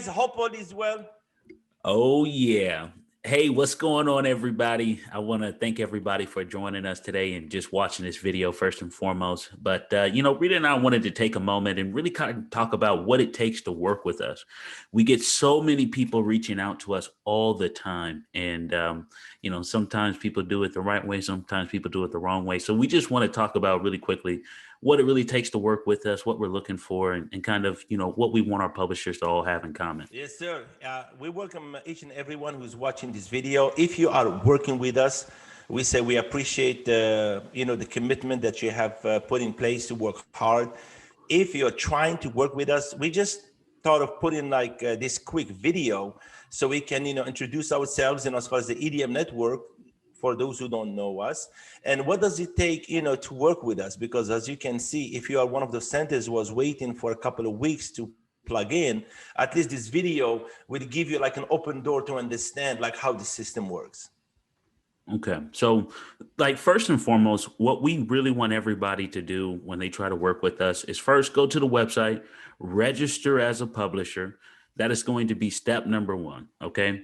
guys. Hope all is well. Oh, yeah. Hey, what's going on, everybody? I want to thank everybody for joining us today and just watching this video first and foremost. But, Rita and I wanted to take a moment and really kind of talk about what it takes to work with us. We get so many people reaching out to us all the time. And, sometimes people do it the right way, sometimes people do it the wrong way. So we just want to talk about really quickly what it really takes to work with us, what we're looking for, and kind of, what we want our publishers to all have in common. Yes, sir. We welcome each and everyone who's watching this video. If you are working with us, we say we appreciate the commitment that you have put in place to work hard. If you're trying to work with us, we just thought of putting like this quick video so we can introduce ourselves and as far as the EDM network for those who don't know us, and what does it take to work with us, because as you can see, if you are one of the centers who was waiting for a couple of weeks to plug in, at least this video will give you like an open door to understand like how the system works. Okay. So, like, first and foremost, what we really want everybody to do when they try to work with us is first go to the website, register as a publisher. That is going to be step number one. Okay.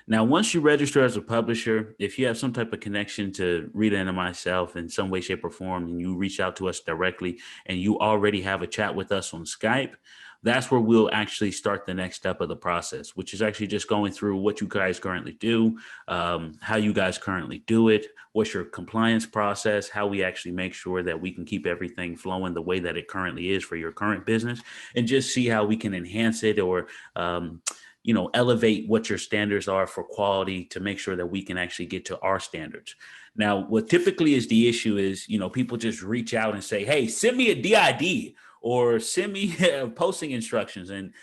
Now, once you register as a publisher, if you have some type of connection to Rita and myself in some way, shape, or form, and you reach out to us directly and you already have a chat with us on Skype, that's where we'll actually start the next step of the process, which is actually just going through what you guys currently do, how you guys currently do it, what's your compliance process, how we actually make sure that we can keep everything flowing the way that it currently is for your current business, and just see how we can enhance it or elevate what your standards are for quality to make sure that we can actually get to our standards. Now, what typically is the issue is, people just reach out and say, hey, send me a DID or send me posting instructions. And,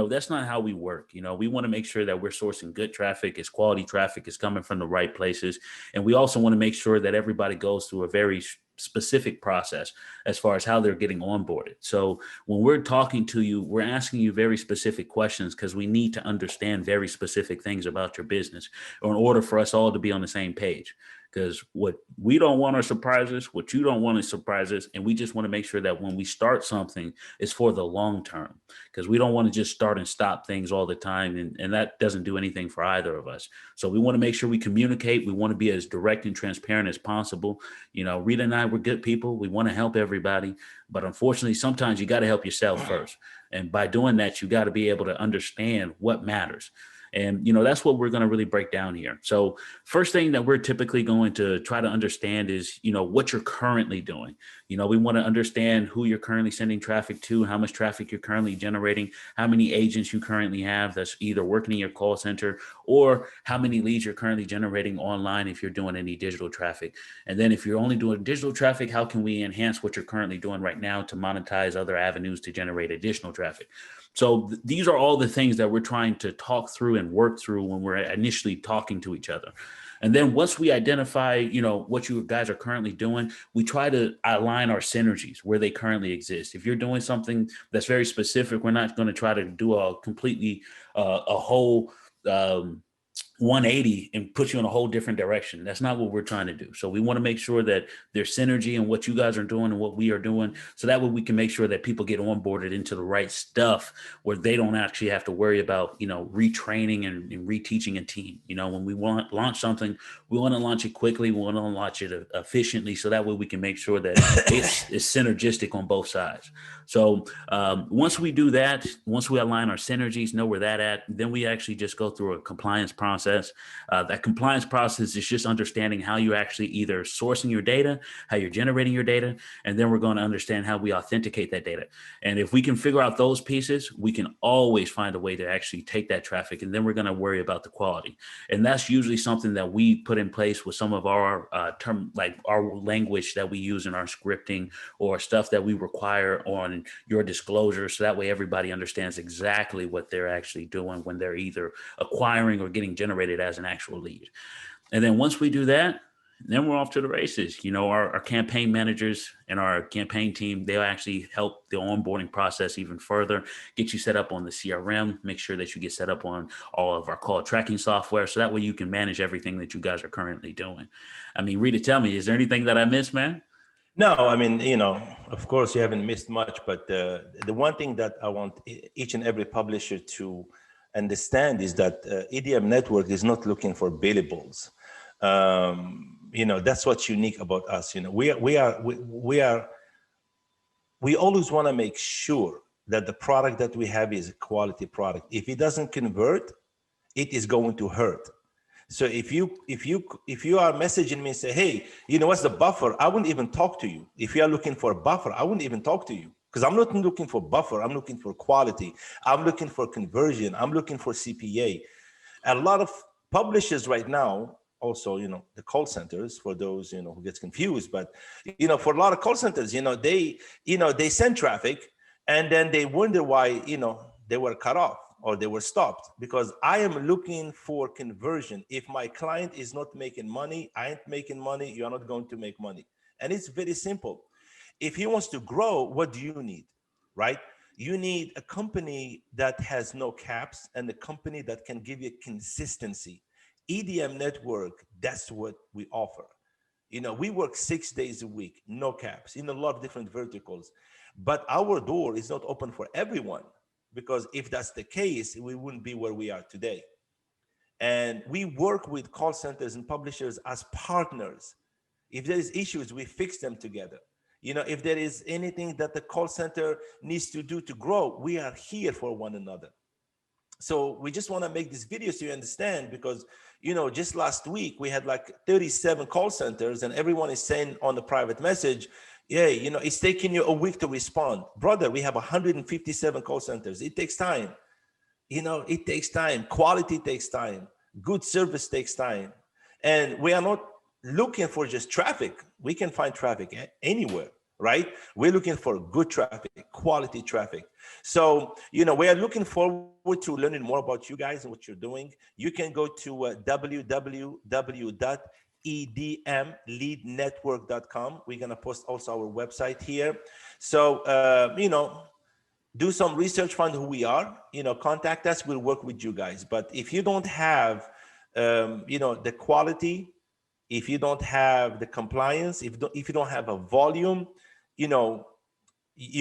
that's not how we work. We want to make sure that we're sourcing good traffic, it's quality traffic, is coming from the right places. And we also want to make sure that everybody goes through a very specific process as far as how they're getting onboarded. So when we're talking to you, we're asking you very specific questions because we need to understand very specific things about your business in order for us all to be on the same page. Because what we don't want are surprises, what you don't want is surprises. And we just want to make sure that when we start something, it's for the long term, because we don't want to just start and stop things all the time. And that doesn't do anything for either of us. So we want to make sure we communicate. We want to be as direct and transparent as possible. Rita and I, we're good people. We want to help everybody. But unfortunately, sometimes you got to help yourself first. And by doing that, you got to be able to understand what matters. And, that's what we're going to really break down here. So first thing that we're typically going to try to understand is, what you're currently doing. We want to understand who you're currently sending traffic to, how much traffic you're currently generating, how many agents you currently have that's either working in your call center, or how many leads you're currently generating online if you're doing any digital traffic. And then if you're only doing digital traffic, how can we enhance what you're currently doing right now to monetize other avenues to generate additional traffic? So these are all the things that we're trying to talk through and work through when we're initially talking to each other. And then once we identify, what you guys are currently doing, we try to align our synergies where they currently exist. If you're doing something that's very specific, we're not going to try to do a completely, a whole, 180 and put you in a whole different direction. That's not what we're trying to do. So we want to make sure that there's synergy in what you guys are doing and what we are doing. So that way we can make sure that people get onboarded into the right stuff where they don't actually have to worry about, retraining and reteaching a team. When we want to launch something, we want to launch it quickly. We want to launch it efficiently. So that way we can make sure that it's synergistic on both sides. So once we do that, once we align our synergies, know where that at, then we actually just go through a compliance process. That compliance process is just understanding how you're actually either sourcing your data, how you're generating your data, and then we're going to understand how we authenticate that data. And if we can figure out those pieces, we can always find a way to actually take that traffic, and then we're going to worry about the quality. And that's usually something that we put in place with some of our like our language that we use in our scripting or stuff that we require on your disclosure. So that way everybody understands exactly what they're actually doing when they're either acquiring or getting generated as an actual lead. And then once we do that, then we're off to the races. Our campaign managers and our campaign team, they'll actually help the onboarding process even further, get you set up on the CRM, make sure that you get set up on all of our call tracking software. So that way you can manage everything that you guys are currently doing. I mean, Rita, tell me, is there anything that I missed, man? No, I mean, of course you haven't missed much, but the one thing that I want each and every publisher to understand is that EDM Network is not looking for billables. That's what's unique about us. We always want to make sure that the product that we have is a quality product. If it doesn't convert, it is going to hurt. So if you are messaging me and say, hey, what's the buffer? I wouldn't even talk to you. If you are looking for a buffer, I wouldn't even talk to you, because I'm not looking for buffer. I'm looking for quality. I'm looking for conversion. I'm looking for CPA. A lot of publishers right now, also, the call centers, for those, who gets confused, but, for a lot of call centers, they send traffic and then they wonder why, they were cut off or they were stopped, because I am looking for conversion. If my client is not making money, I ain't making money, you are not going to make money. And it's very simple. If he wants to grow, what do you need, right? You need a company that has no caps and a company that can give you consistency. EDM Network, that's what we offer. We work 6 days a week, no caps, in a lot of different verticals. But our door is not open for everyone, because if that's the case, we wouldn't be where we are today. And we work with call centers and publishers as partners. If there is issues, we fix them together. If there is anything that the call center needs to do to grow, we are here for one another. So we just want to make this video so you understand, because, just last week we had like 37 call centers and everyone is saying on the private message, yeah, it's taking you a week to respond. Brother, we have 157 call centers. It takes time. It takes time. Quality takes time. Good service takes time. And we are not looking for just traffic. We can find traffic anywhere, right? We're looking for good traffic, quality traffic. So, we are looking forward to learning more about you guys and what you're doing. You can go to www.edmleadnetwork.com. We're going to post also our website here. So, do some research, find who we are, contact us, we'll work with you guys. But if you don't have, the quality, if you don't have the compliance, if you don't have a volume, you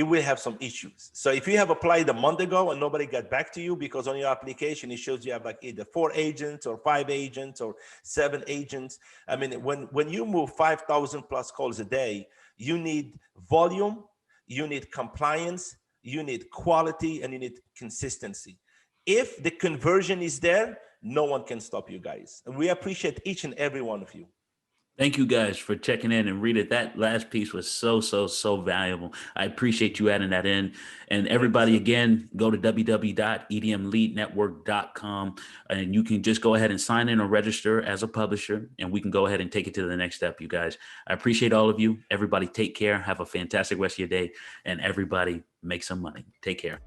will have some issues. So if you have applied a month ago and nobody got back to you because on your application, it shows you have like either 4 agents or 5 agents or 7 agents. I mean, when you move 5,000 plus calls a day, you need volume, you need compliance, you need quality, and you need consistency. If the conversion is there, no one can stop you guys. And we appreciate each and every one of you. Thank you guys for checking in and reading. That last piece was so valuable. I appreciate you adding that in. And everybody, again, go to www.edmleadnetwork.com and you can just go ahead and sign in or register as a publisher, and we can go ahead and take it to the next step, you guys. I appreciate all of you. Everybody take care. Have a fantastic rest of your day, and everybody make some money. Take care.